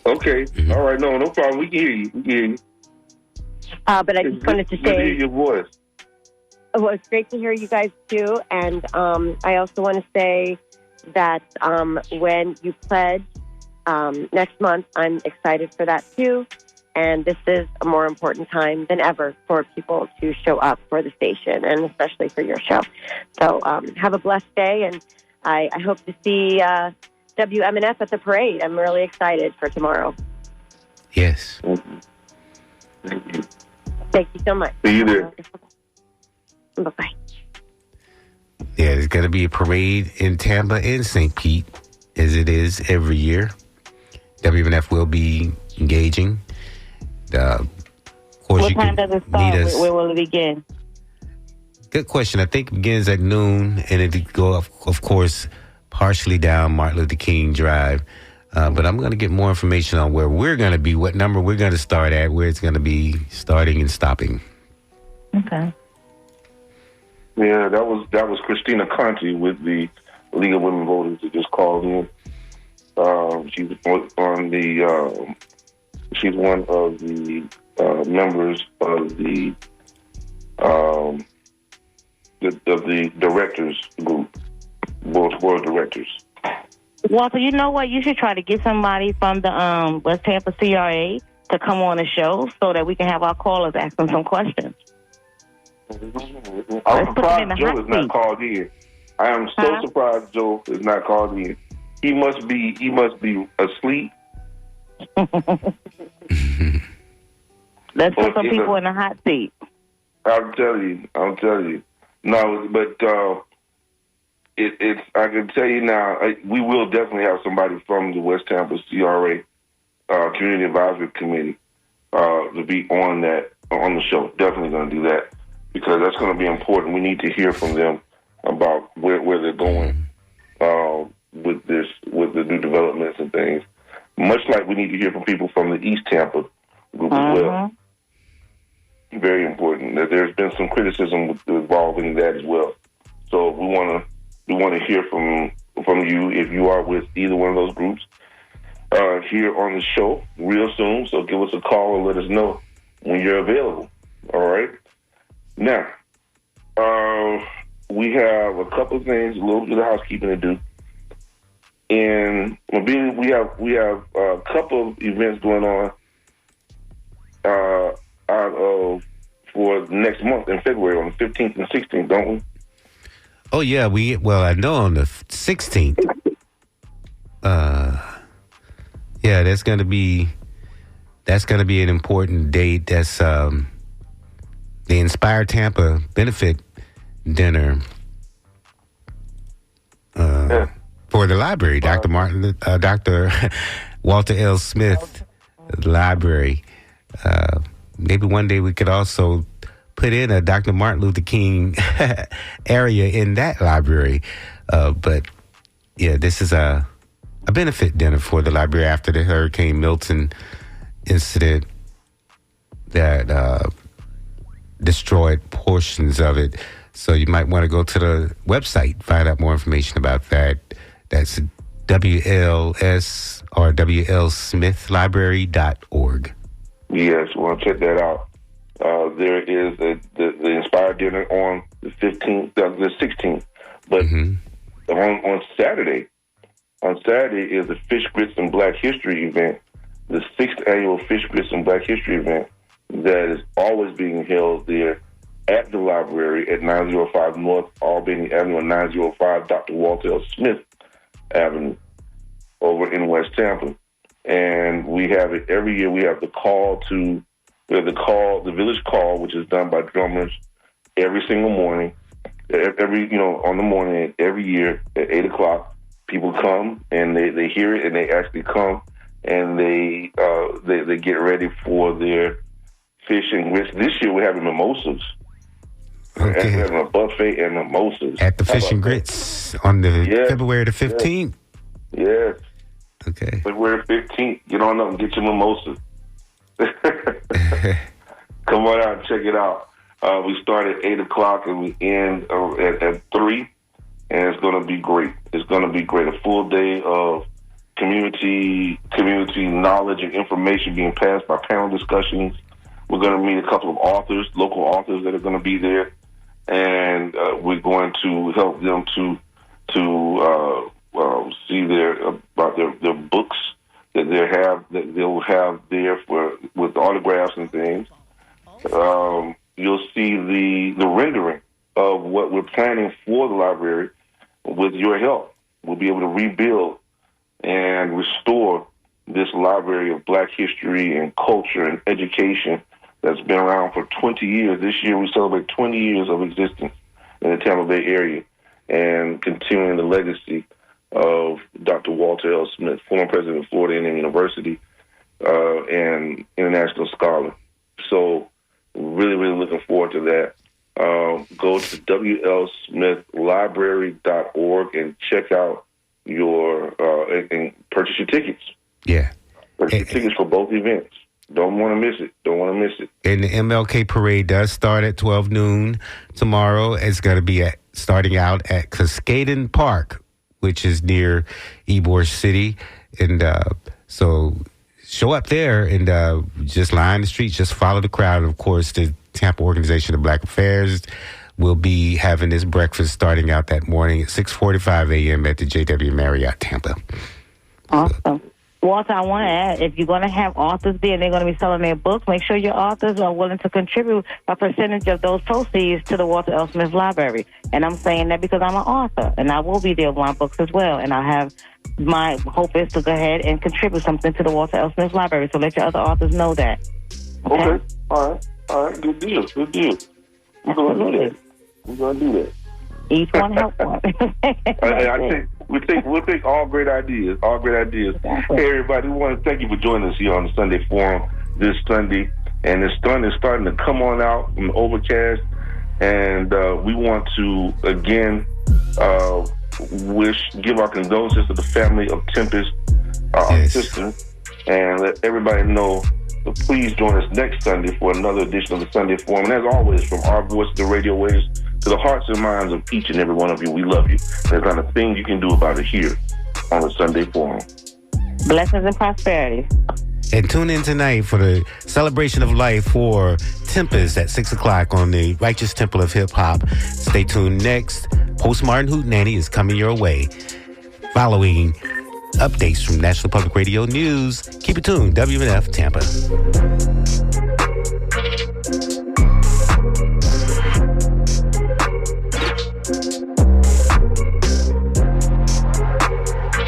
Okay. All right. No problem. We can hear you. But I just wanted to say, good to hear your voice. Well, it's great to hear you guys too. And I also want to say that when you pledge next month, I'm excited for that too. And this is a more important time than ever for people to show up for the station, and especially for your show. So have a blessed day, and I hope to see WMNF at the parade. I'm really excited for tomorrow. Yes. Thank you. Thank you so much. See you there. Bye-bye. Yeah, there's going to be a parade in Tampa and St. Pete, as it is every year. WMNF will be engaging. Of course, what time does it start? Where will it begin? Good question. I think it begins at noon, and it go, of course, partially down Martin Luther King Drive. But I'm going to get more information on where we're going to be, what number we're going to start at, where it's going to be starting and stopping. Okay. Yeah, that was Christina Conti with the League of Women Voters that just called in. She's on the. She's one of the members of the directors group, board of directors. Walter, you know what? You should try to get somebody from the West Tampa CRA to come on the show so that we can have our callers ask them some questions. I'm surprised Joe is not called in. I am so surprised Joe is not called in. He must be asleep. Let's put some people in the hot seat. I'm telling you. No, but it's. I can tell you now. We will definitely have somebody from the West Tampa CRA Community Advisory Committee to be on the show. Definitely going to do that because that's going to be important. We need to hear from them about where they're going with the new developments and things. Much like we need to hear from people from the East Tampa group as well. Very important. There's been some criticism involving that as well. So we want to hear from you if you are with either one of those groups here on the show real soon. So give us a call and let us know when you're available. All right. Now, we have a couple of things, a little bit of housekeeping to do. And we have a couple of events going on for next month in February on the 15th and 16th, don't we? Oh yeah, I know on the 16th. Yeah, that's gonna be an important date. That's the Inspire Tampa benefit dinner for the library. Dr. Walter L. Smith Library. Maybe one day we could also put in a Dr. Martin Luther King area in that library. But yeah, this is a benefit dinner for the library after the Hurricane Milton incident that destroyed portions of it. So you might want to go to the website, find out more information about that. That's WLS or WLSmithLibrary.org. Yes, we'll check that out. There is the Inspired Dinner on the 16th. But on Saturday is the Fish, Grits, and Black History event, the 6th annual Fish, Grits, and Black History event that is always being held there at the library at 905 North Albany Avenue and 905 Dr. Walter L. Smith Avenue over in West Tampa. And we have it every year. We have the village call, which is done by drummers every single morning. On the morning every year at 8:00, people come and they hear it and they actually come and they get ready for their fish and grits. This year we're having mimosas. Okay. We're having a buffet and mimosas at the Fish and Grits on the February the 15th. Yes. Okay. February 15th. Get on up and get your mimosas. Come on out and check it out. We start at 8:00 and we end at 3, and it's going to be great. It's going to be great. A full day of community knowledge and information being passed by panel discussions. We're going to meet a couple of authors, local authors that are going to be there, and we're going to help them to see about their books that they'll have there with autographs and things. You'll see the rendering of what we're planning for the library with your help. We'll be able to rebuild and restore this library of Black history and culture and education that's been around for 20 years. This year we celebrate 20 years of existence in the Tampa Bay area and continuing the legacy of Dr. Walter L. Smith, former president of Florida A&M University and international scholar. So really, really looking forward to that. Go to WLSmithLibrary.org and check out and purchase your tickets. Yeah. Purchase your tickets for both events. Don't want to miss it. And the MLK parade does start at 12 noon tomorrow. It's going to be starting out at Cascaden Park, which is near Ybor City. And so show up there and just line the streets, just follow the crowd. And of course, the Tampa Organization of Black Affairs will be having this breakfast starting out that morning at 6:45 a.m. at the JW Marriott Tampa. Awesome. Walter, I want to add, if you're going to have authors there and they're going to be selling their books, make sure your authors are willing to contribute a percentage of those proceeds to the Walter L. Smith Library. And I'm saying that because I'm an author, and I will be there with my books as well. And I have my hope is to go ahead and contribute something to the Walter L. Smith Library. So let your other authors know that. Okay. All right. Good deal. We're going to do that. Each one help one. We'll take all great ideas. Exactly. Hey, everybody, we want to thank you for joining us here on the Sunday Forum this Sunday. And the sun is starting to come on out from the overcast. And we want to, again, give our condolences to the family of Tempest, our sister, and let everybody know. So please join us next Sunday for another edition of the Sunday Forum. And as always, from our voice to the radio waves, to the hearts and minds of each and every one of you, we love you. There's not a thing you can do about it here on the Sunday Forum. Blessings and prosperity. And tune in tonight for the celebration of life for Tempest at 6 o'clock on the Righteous Temple of Hip Hop. Stay tuned next. Host Martin Hootenanny is coming your way. Following updates from National Public Radio News. Keep it tuned. WMNF Tampa.